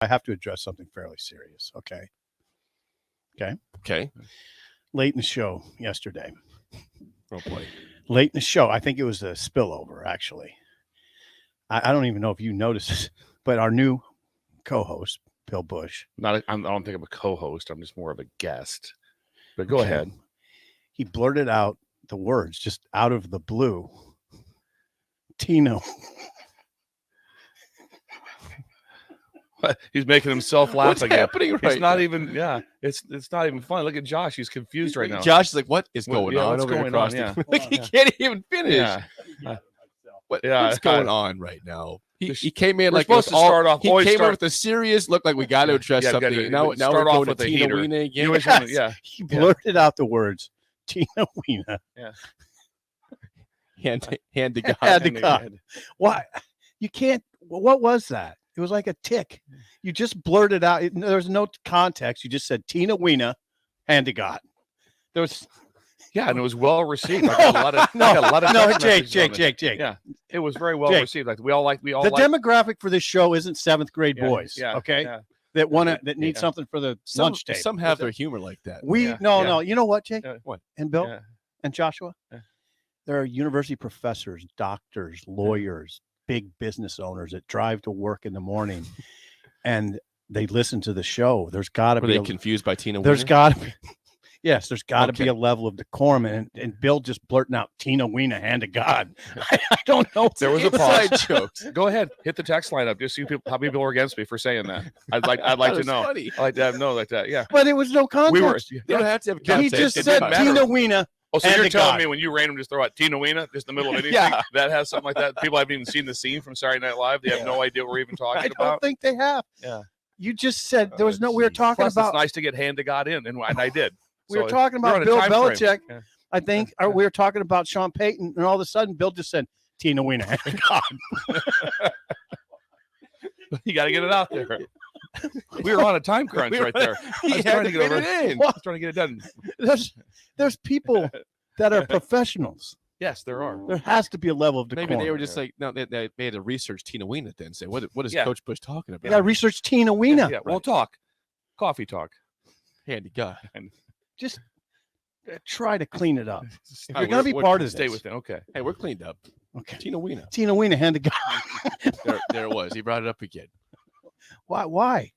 I have to address something fairly serious, okay? Okay. Late in the show yesterday. Oh, boy. Late in the show, I think it was a spillover, actually. I don't even know if you noticed this, but our new co-host, Bill Busch. I don't think I'm a co-host. I'm just more of a guest. But go ahead. He blurted out the words just out of the blue. Tino. He's making himself laugh What's again. happening right It's not now? even. Yeah, it's not even fun. Look at Josh. He's confused right now. Josh is like, what is going on what's over going across on? Yeah. Like, he can't even finish. Yeah. What's going on right now? He came in We're like supposed to start off. He came in with a serious look, like we got to address something. Now start we're off going with to a Tina heater. Weena again. Yeah. He blurted out the words Tina Weena. Yeah. Hand to God. Hand to God. Why? You can't. What was that? It was like a tick. You just blurted out. There was no context. You just said Tina Weena, hand to God. There was. Yeah, and it was well received. I got a lot of text Jake. messages on it. Yeah, it was very well received. Like we all like. Demographic for this show isn't 7th grade boys. Yeah, okay. Yeah. That need something for the lunch table. Some have their humor like that. No. You know what, Jake? What? And Bill and Joshua? There are university professors, doctors, lawyers, big business owners that drive to work in the morning and they listen to the show. There's got to be. Were they confused by Tina Weena? There's got to be. Yes, there's got to be a level of decorum, and Bill just blurting out Tina Weena, hand to God. I don't know. There was a pause. Jokes. Go ahead, hit the text line up. Just see how many people are against me for saying that. I'd like to know. Funny. I like to know like that. Yeah, but it was no context. You don't have to have context. He just said Tina Weena. Oh, so you're telling me when you randomly just throw out Tina Weena just in the middle of anything that has something like that? People haven't even seen the scene from Saturday Night Live. They have no idea what we're even talking about. I don't think they have. Yeah. You just said there was no. We were talking Plus, about. It's nice to get hand to God in, and I did. We were talking about Bill Belichick. I think we were talking about Sean Payton, and all of a sudden, Bill just said Tina Weena, hand to God. You got to get it out there. We were on a time crunch right there. I was trying to get trying to get it done. There's people that are professionals. Yes, there are. There has to be a level of decorum. Maybe they were just like, no, they had to research Tina Weena then say, what is Coach Busch talking about? You got to research Tina Weena. Yeah, we'll talk. Coffee talk. Hand to God. Just try to clean it up. If you're going to be part of this. Stay with it. Okay. Hey, we're cleaned up. Okay. Tina Weena. Tina Weena, hand to God. there it was. He brought it up again. Why?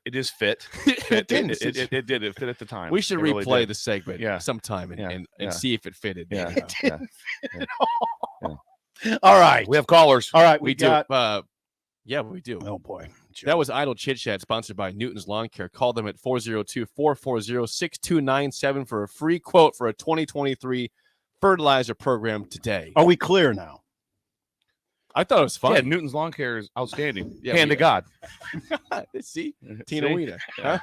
It is fit. It did. It fit at the time. We should replay the segment sometime and see if it fitted. Yeah. It didn't fit at all. All right. We have callers. All right. We do. Yeah, we do. Oh, boy. That was Idle Chit Chat, sponsored by Newton's Lawn Care. Call them at 402-440-6297 for a free quote for a 2023 fertilizer program today. Are we clear now? I thought it was fun. Yeah, Newton's Lawn Care is outstanding. Hand to God. See? Tina Weena. Yeah.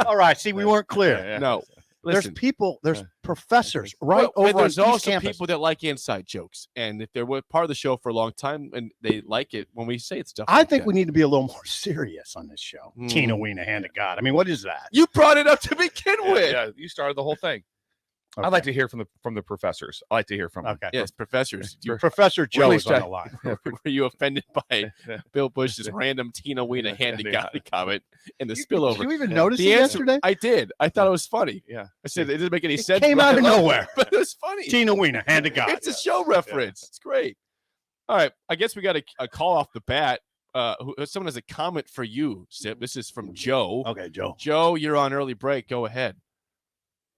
All right. See, we weren't clear. No. Listen, there's professors over on there's East also Campus. people that like inside jokes. And if they're part of the show for a long time and they like it when we say it's stuff I like think that. we need to be a little more serious on this show. Tina Weena, hand to God. I mean, what is that? You brought it up to begin with. Yeah, you started the whole thing. Okay. I'd like to hear from the professors. I like to hear from them. Okay. Yes, professors. Professor Joe is on the line. Were you offended by Bill Busch's random Tina Weena hand to God comment in the spillover? Did you even notice the it answer, yesterday? I did. I thought it was funny. Yeah. I said it didn't make any sense. Came out of nowhere. But it was funny. Tina Weena, hand to God. It's a show reference. It's great. All right. I guess we got a call off the bat. Someone has a comment for you, Sip. This is from Joe. Okay, Joe. Joe, you're on early break. Go ahead.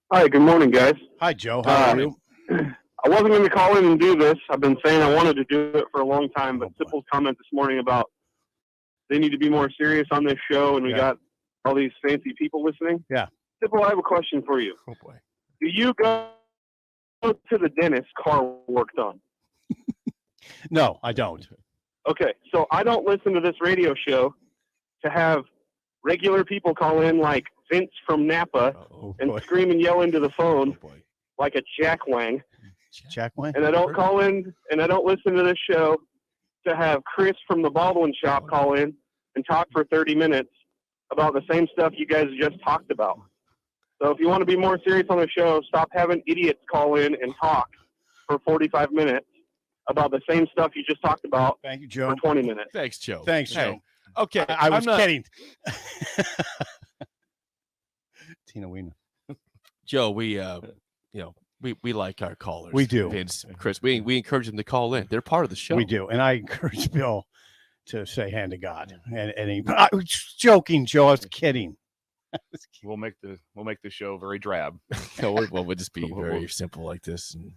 Hi, good morning, guys. Hi, Joe. How are you? I wasn't going to call in and do this. I've been saying I wanted to do it for a long time, but Sipple's comment this morning about they need to be more serious on this show, and we got all these fancy people listening. Yeah. Sipple, I have a question for you. Oh, boy. Do you go to the dentist car work done? No, I don't. Okay, so I don't listen to this radio show to have regular people call in like Vince from Napa and scream and yell into the phone like a jackwang. Jackwang? And I don't call in and I don't listen to this show to have Chris from the Baldwin shop call in and talk for 30 minutes about the same stuff you guys just talked about. So if you want to be more serious on the show, stop having idiots call in and talk for 45 minutes about the same stuff you just talked about Thank you, for Joe. 20 minutes. Thanks, Joe. Thanks, Hey, Joe. okay, I was I'm not- kidding. Tina Weena. Joe, we we like our callers. We do. Vince, Chris. We encourage them to call in. They're part of the show. We do. And I encourage Bill to say hand to God. And I was joking, Joe. I was kidding. We'll make the show very drab. We'll just be very simple like this and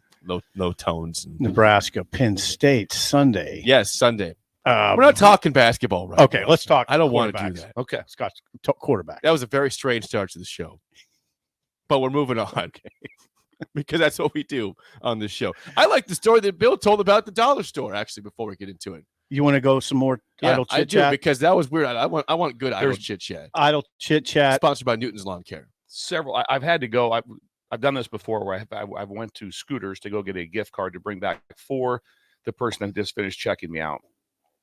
low tones. And, Nebraska, Penn State, Sunday. yes, Sunday. We're not talking basketball right Okay, now. let's talk. I don't want to do quarterbacks. that. Okay. Scott's quarterback. That was a very strange start to the show. But we're moving on. Because that's what we do on this show. I like the story that Bill told about the dollar store, actually, before we get into it. You want to go some more idle I chit do, chat? because that was weird. I want good idle chit chat. Idle chit chat. Sponsored by Newton's Lawn Care. I've had to go. I've done this before where I went to Scooters to go get a gift card to bring back for the person that just finished checking me out.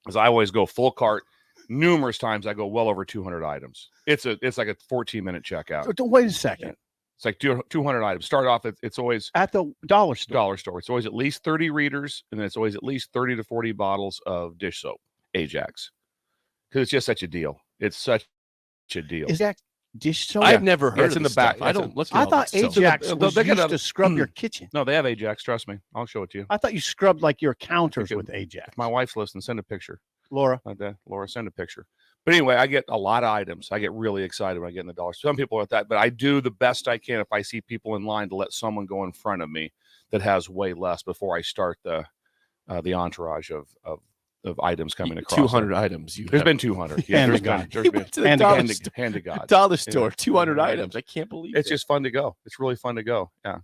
Because I always go full cart. Numerous times I go well over 200 items. It's like a 14-minute checkout. Wait a second. It's like 200 items. Start off, it's always At the dollar store. dollar store. It's always at least 30 readers, and then it's always at least 30 to 40 bottles of dish soap, Ajax. Because it's just such a deal. It's such a deal. Is that dish soap? I've never heard It's of in this the back. stuff. I It's don't in- look. I thought Ajax They was got used a- to scrub your kitchen. No, they have Ajax. Trust me. I'll show it to you. I thought you scrubbed like your counters Okay. with Ajax. If my wife's listening, send a picture. Laura. Like that. Laura, send a picture. But anyway, I get a lot of items. I get really excited when I get in the dollar store. Some people are like that, but I do the best I can if I see people in line to let someone go in front of me that has way less before I start the entourage of items coming across. 200 items. There's been 200. Yeah, Hand there's to been. God. There's He been went to the hand to dollar God. store. hand to God. Dollar store. Yeah. 200 Yeah. items. I can't believe It's it. just fun to go. It's really fun to go. Yeah.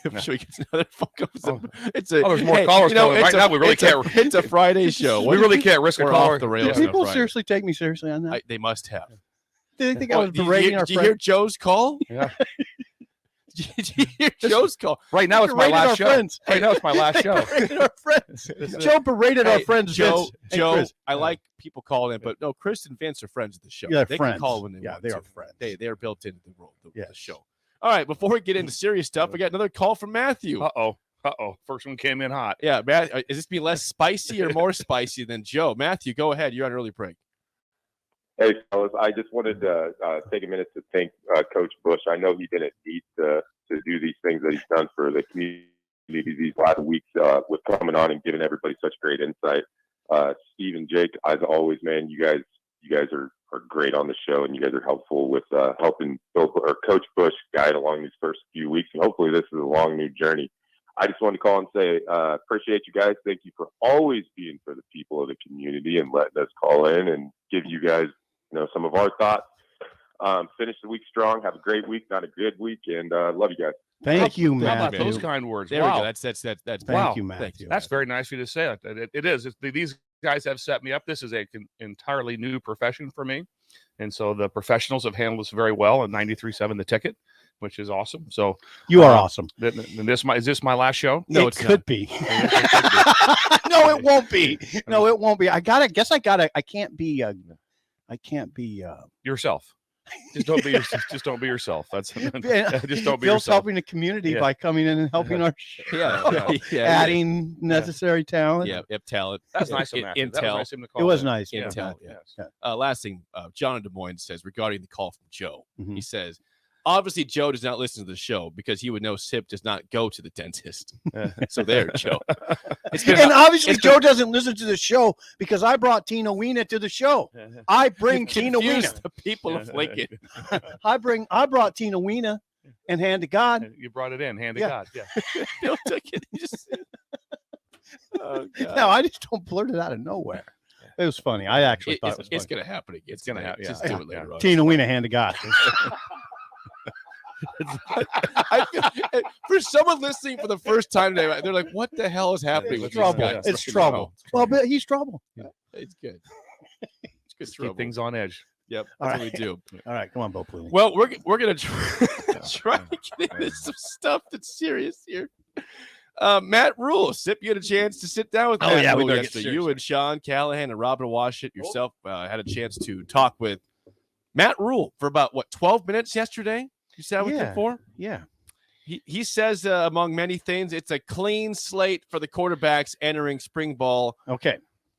I'm sure he gets another phone call. Oh. It's a. There's more callers coming. it's Right now, we really can't. It's a Friday show. We really can't risk a We're caller. off the rails. Yeah. on a People Friday. seriously take me seriously on that? They must have. Did they think I Oh, was did you berating hear- our Did you hear friend? Joe's call? Yeah. Did you hear Joe's call? Right now, it's my Berated last our show. friends. Right now, it's my last show. Berated our friends. Joe berated our Hey, friends. Joe. Vince. Hey, Joe, Chris. I like people calling in, but no, Chris and Vince are friends of the show. Yeah, they're they friends. can call when they Yeah, want they to. are friends. They are built into the role of the Yes. show. All right, before we get into serious stuff, I got another call from Matthew. Uh-oh. First one came in hot. Yeah, Matt, is this be less spicy or more spicy than Joe? Matthew, go ahead. You're on early break. Hey, fellas, I just wanted to take a minute to thank Coach Busch. I know he didn't need to do these things that he's done for the community these last weeks with coming on and giving everybody such great insight. Steve and Jake, as always, man, you guys are great on the show, and you guys are helpful with helping Coach Busch guide along these first few weeks, and hopefully this is a long new journey. I just wanted to call and say appreciate you guys. Thank you for always being for the people of the community and letting us call in and give you guys some of our thoughts. Finish the week strong. Have a great week, not a good week, and love you guys. Thank you, How about Matthew. those kind words? There Wow. we go. That's Thank wow. you, Thank Matthew. That's very nice of you to say that. It is. These guys have set me up. This is a entirely new profession for me. And so the professionals have handled this very well at 93.7 The Ticket, which is awesome. So You are awesome. is this my last show? No, it it's could be. No, it won't be. No, it won't be. I can't be. I can't be. Yourself. Just don't be yourself. Just don't be yourself. That's just don't be Bill's yourself. helping the community Yeah. by coming in and helping our show. Yeah. Adding necessary talent. Yeah, talent. That's nice of Matthew. That was Intel. nice of him to call It was in. nice. Yeah. Intel, Yeah. Yeah. Last thing, John in Des Moines says regarding the call from Joe. Mhm. He says, obviously, Joe does not listen to the show because he would know Sip does not go to the dentist. So there, Joe. And obviously, it's been- Joe doesn't listen to the show because I brought Tina Weena to the show. I bring Tina Weena. Confuse the people of Lincoln. I brought Tina Weena and hand to God. You brought it in. Hand to Yeah. God. Yeah. Bill took it. He just oh, God. No, I just don't blurt it out of nowhere. It was funny. I actually thought it was it's funny. going to happen again. It's gonna today. happen, Just yeah. do it later on. Tina Weena, hand to God. I feel, for someone listening for the first time today, they're like, "What the hell is happening with It's these trouble. guys?" It's right trouble. now? Well, but he's trouble. It's good. It's good Keep trouble. things on edge. Yep, All that's right. what we do. All right, come on, Bo Pliny. Well, we're gonna try to get into some stuff that's serious here. Matt Rule, Sip, you had a chance to sit down with Oh, Matt yeah, we Rule better get yesterday. serious You and Sean Callahan and Robin Washit yourself had a chance to talk with Matt Rule for about 12 minutes yesterday. You sat with him for? Yeah. He says, among many things, it's a clean slate for the quarterbacks entering spring ball. Okay.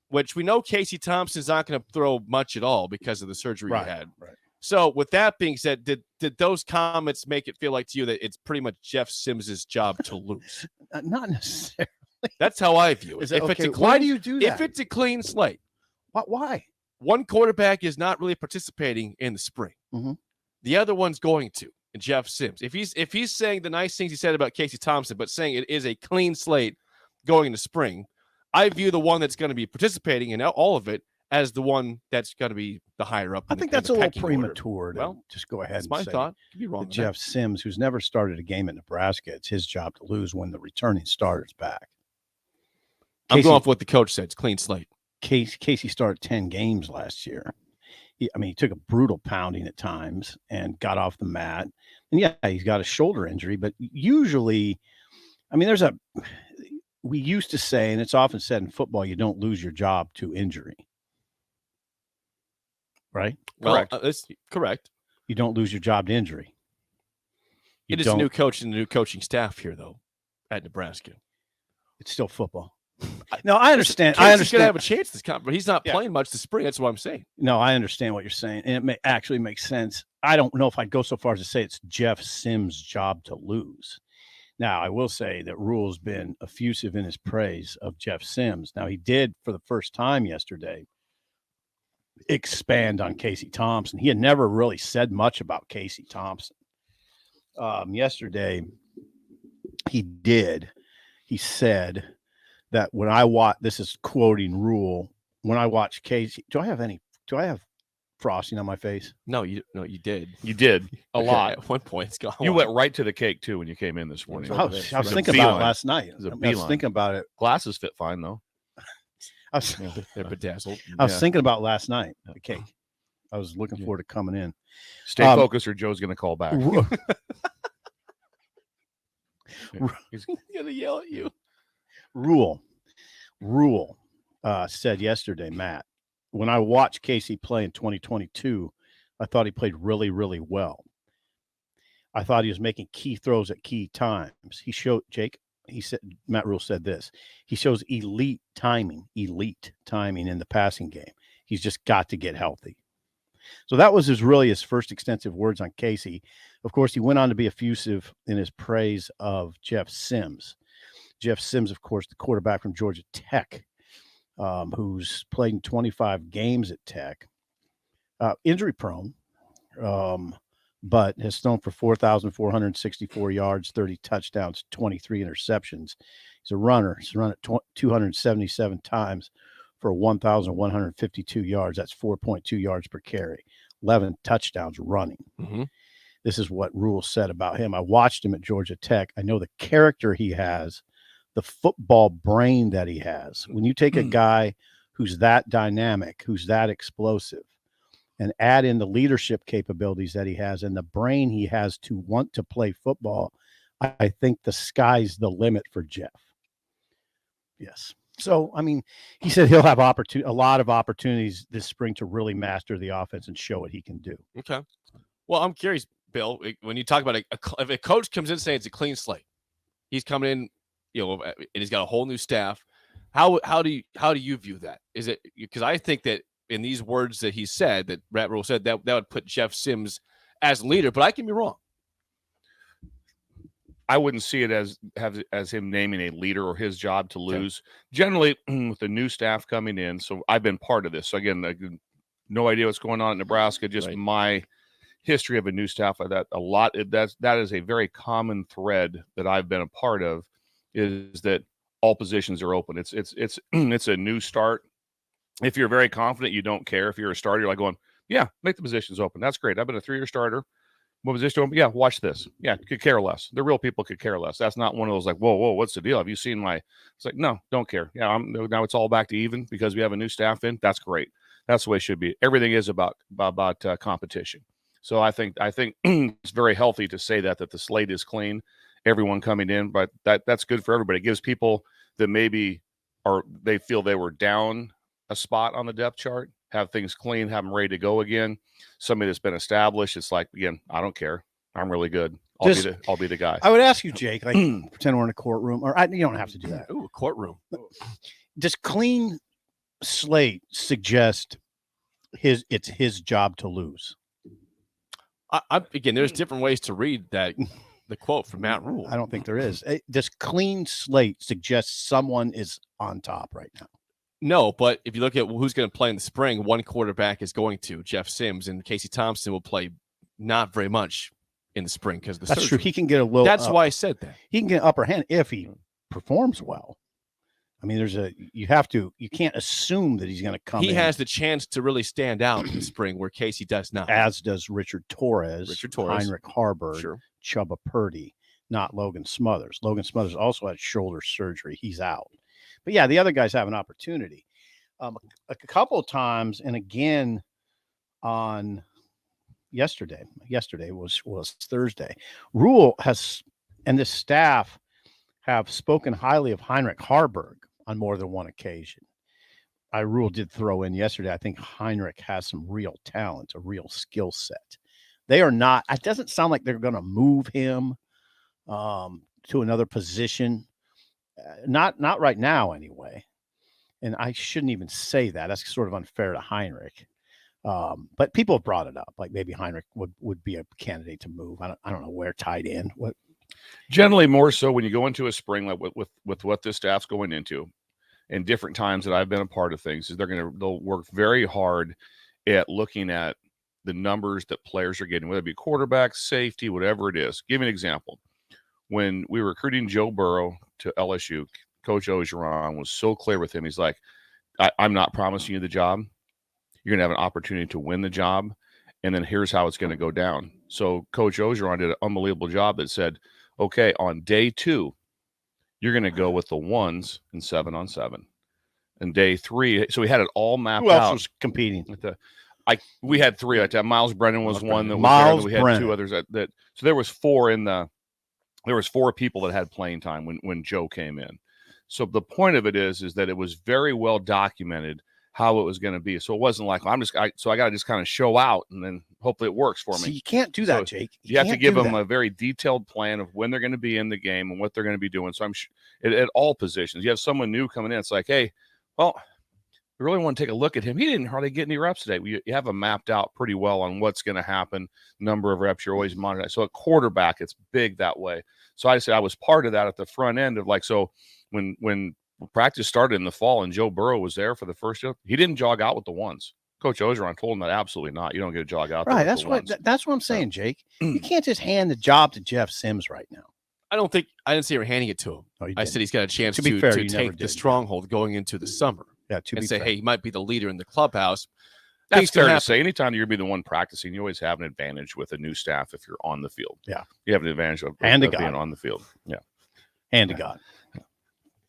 Which we know Casey Thompson's not going to throw much at all because of the surgery he had. Right. So with that being said, did those comments make it feel like to you that it's pretty much Jeff Sims's job to lose? Not necessarily. That's how I view it. Why do you do that? If it's a clean slate, why? one quarterback is not really participating in the spring. Mm-hmm. The other one's going to, and Jeff Sims. If he's saying the nice things he said about Casey Thompson, but saying it is a clean slate going into spring, I view the one that's going to be participating in all of it as the one that's going to be the higher up. I think that's a little premature. Well, just go ahead. That's and my say thought. Could be wrong. Jeff Sims, who's never started a game at Nebraska, it's his job to lose when the returning starter's back. I'm going off what the coach said. It's clean slate. Casey started 10 games last year. He took a brutal pounding at times and got off the mat. And yeah, he's got a shoulder injury, but usually, we used to say, and it's often said in football, you don't lose your job to injury. Right? Correct. That's correct. You don't lose your job to injury. It is a new coach and a new coaching staff here, though, at Nebraska. It's still football. No, I understand. He's going to have a chance this time, but he's not playing much this spring. That's what I'm saying. No, I understand what you're saying, and it actually makes sense. I don't know if I'd go so far as to say it's Jeff Sims' job to lose. Now, I will say that Rule's been effusive in his praise of Jeff Sims. Now, he did, for the first time yesterday, expand on Casey Thompson. He had never really said much about Casey Thompson. Yesterday, he did. He said that when I watch, this is quoting Rule, when I watch Casey, do I have frosting on my face? No, you did. You did a lot. At one point, it's gone. You went right to the cake too when you came in this morning. I was thinking about it last night. I was thinking about it. Glasses fit fine though. They're bedazzled. I was thinking about last night, the cake. I was looking forward to coming in. Stay focused or Joe's going to call back. He's going to yell at you. Rule said yesterday, Matt, when I watched Casey play in 2022, I thought he played really, really well. I thought he was making key throws at key times. Matt Rule said this. He shows elite timing in the passing game. He's just got to get healthy. So that was his first extensive words on Casey. Of course, he went on to be effusive in his praise of Jeff Sims. Jeff Sims, of course, the quarterback from Georgia Tech, who's played in 25 games at Tech, injury prone, but has thrown for 4,464 yards, 30 touchdowns, 23 interceptions. He's a runner. He's run it 277 times for 1,152 yards. That's 4.2 yards per carry, 11 touchdowns running. Mm-hmm. This is what Rule said about him. I watched him at Georgia Tech. I know the character he has, the football brain that he has. When you take a guy who's that dynamic, who's that explosive, and add in the leadership capabilities that he has and the brain he has to want to play football, I think the sky's the limit for Jeff. Yes. So, he said he'll have a lot of opportunities this spring to really master the offense and show what he can do. Okay. Well, I'm curious, Bill, when you talk about if a coach comes in saying it's a clean slate, he's coming in, and he's got a whole new staff. How do you view that? Is it because I think that in these words that he said, that Matt Rule said, that would put Jeff Sims as leader, but I can be wrong. I wouldn't see it as him naming a leader or his job to lose. Okay. Generally, with the new staff coming in, so I've been part of this. So again, no idea what's going on in Nebraska. Just right. My history of a new staff like that. That is a very common thread that I've been a part of. Is that all positions are open? It's a new start. If you're very confident, you don't care. If you're a starter, you're like going, yeah, make the positions open. That's great. I've been a 3-year starter. What position open? Yeah, watch this. Yeah, could care less. The real people could care less. That's not one of those like, whoa, what's the deal? Have you seen my? It's like, no, don't care. Yeah, now it's all back to even because we have a new staff in. That's great. That's the way it should be. Everything is about competition. So I think it's very healthy to say that the slate is clean, everyone coming in, but that's good for everybody. It gives people that maybe they feel they were down a spot on the depth chart, have things clean, have them ready to go again. Somebody that's been established, it's like, again, I don't care. I'm really good. Just- I'll be the guy. I would ask you, Jake, like pretend we're in a courtroom, or you don't have to do that. Ooh, a courtroom. Does clean slate suggest it's his job to lose? Again, there's different ways to read that the quote from Matt Rule. I don't think there is. Does clean slate suggest someone is on top right now? No, but if you look at who's going to play in the spring, one quarterback is going to Jeff Sims, and Casey Thompson will play not very much in the spring because of the That's surgery. true. He can get a little. That's why I said that. He can get an upper hand if he performs well. I mean, you can't assume that he's going to come in. He has the chance to really stand out in the spring where Casey does not. As does Richard Torres, Heinrich Harburg, Sure. Chubba Purdy, not Logan Smothers. Logan Smothers also had shoulder surgery. He's out. But yeah, the other guys have an opportunity. A couple of times, and again on yesterday was Thursday. Rule has and the staff have spoken highly of Heinrich Harburg on more than one occasion. Rule did throw in yesterday. I think Heinrich has some real talent, a real skill set. They are not. It doesn't sound like they're going to move him to another position. Not right now, anyway. And I shouldn't even say that. That's sort of unfair to Heinrich. But people have brought it up, like maybe Heinrich would be a candidate to move. I don't know where tight end. What? Generally, more so when you go into a spring, like with what this staff's going into, and different times that I've been a part of things, is they'll work very hard at looking at the numbers that players are getting, whether it be quarterback, safety, whatever it is. Give me an example. When we were recruiting Joe Burrow to LSU, Coach Ogeron was so clear with him. He's like, I'm not promising you the job. You're going to have an opportunity to win the job, and then here's how it's going to go down. So Coach Ogeron did an unbelievable job that said, okay, on day 2, you're going to go with the ones and 7-on-7. And day 3, so we had it all mapped Who else out. was competing? We had 3 like that. Miles Brennan was one that was Miles there. We had Brennan. 2 others that. So there was 4 there was 4 people that had playing time when Joe came in. So the point of it is that it was very well documented how it was going to be. So it wasn't like I got to just kind of show out and then hopefully it works for me. So you can't do that, So Jake. You have to give them that. a very detailed plan of when they're going to be in the game and what they're going to be doing. So I'm sure at all positions, you have someone new coming in. It's like, hey, well, we really want to take a look at him. He didn't hardly get any reps today. You have them mapped out pretty well on what's going to happen, number of reps. You're always monitoring. So at quarterback, it's big that way. So I said I was part of that at the front end of so when practice started in the fall and Joe Burrow was there for the first year, he didn't jog out with the ones. Coach Ogeron told him that absolutely not. You don't get a jog out. Right. There with That's what I'm saying, Jake. You can't just hand the job to Jeff Sims right now. I didn't see her handing it to him. Oh, I said he's got a chance To be fair, to you never take the did. stronghold going into the summer Yeah. To and be say, fair. hey, he might be the leader in the clubhouse. That's Things can fair to happen. say. Anytime you're going to be the one practicing, you always have an advantage with a new staff if you're on the field. Yeah. You have an advantage of Hand to being God. on the field. Yeah. Hand to God.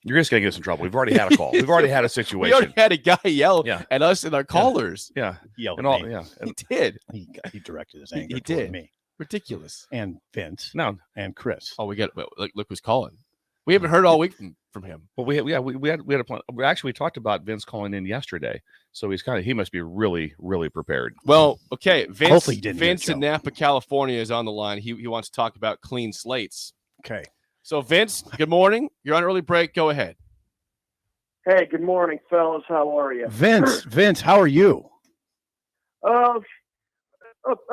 You're just going to get us in trouble. We've already had a call. We've already had a We situation. already had a guy yell Yeah. at us and our callers. Yeah. Yelled And at all, me. yeah. He And did. He directed his He anger toward did. me Ridiculous. and Vince no. and Chris. Oh, we got look who's calling. We haven't heard all week from him. Well, we had a plan. We talked about Vince calling in yesterday. So he must be really, really prepared. Well, okay. Vince, Hopefully he didn't hear Vince the in show. Napa, California is on the line. He wants to talk about clean slates. Okay. So, Vince, good morning. You're on early break. Go ahead. Hey, good morning, fellas. How are you? Vince, how are you? All in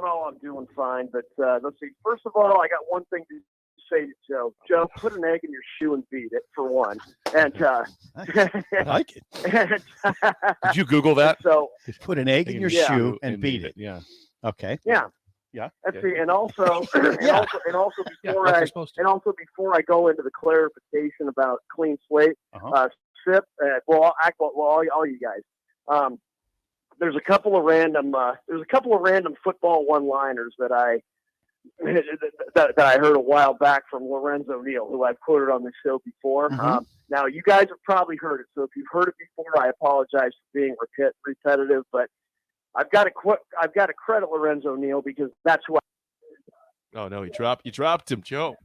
all, I'm doing fine. But let's see. First of all, I got one thing to say to Joe. Joe, put an egg in your shoe and beat it, for one. And I like it. Did you Google that? so Put an egg in your Yeah. shoe and beat it. Yeah. Okay. yeah, Yeah. let's see. And also, Yeah. and also Yeah. before Like I you're supposed to. and also before I go into the clarification about clean slate, Uh-huh. Sip. All you guys. There's a couple of random football one-liners that I heard a while back from Lorenzo Neal, who I've quoted on the show before. Mhm. Now you guys have probably heard it, so if you've heard it before, I apologize for being repetitive. But I've got to credit Lorenzo Neal because that's who. Oh no, you dropped him, Joe.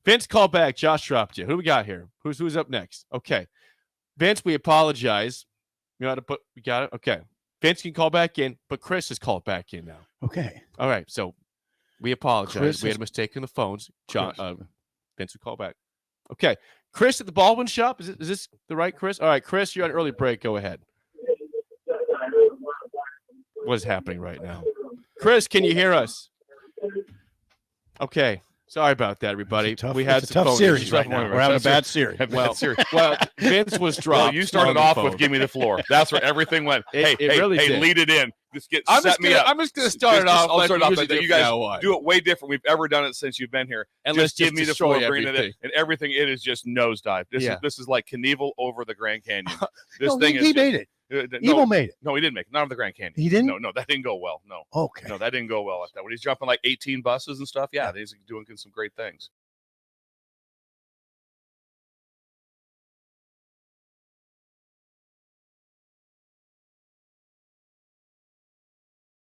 Vince, call back. Josh dropped you. Who do we got here? Who's up next? Okay, Vince, we apologize. You got it. Okay. Vince can call back in, but Chris has called back in now. Okay. All right, so we apologize. Chris We had is- a mistake in the phones. John, Vince will call back. Okay, Chris at the Baldwin shop. Is this the right Chris? All right, Chris, you're on early break. Go ahead. What is happening right now? Chris, can you hear us? Okay. Sorry about that, everybody. It's a tough, we had it's a some tough phone series issues. right now. We're having a bad series. Well, Serious. well, Vince was dropped. Well, you started on the off phone. with "Give me the floor." That's where everything went. It hey, really did. lead it in. Just I'm set just me gonna, up. I'm just gonna start it off I'll like start we off usually like do you guys from now on. do it way different. We've ever done it since you've been here. And let's just give just me the destroy floor, bring it in, everything. and everything. It is just nosedive. This is like Knievel over the Grand Canyon. This No, thing he is made it. no, Evil made it. No, he didn't make it. Not on the Grand Canyon. He didn't? No, that didn't go well. No. Okay. No, that didn't go well like that. When he's jumping like 18 buses and stuff, yeah, he's doing some great things.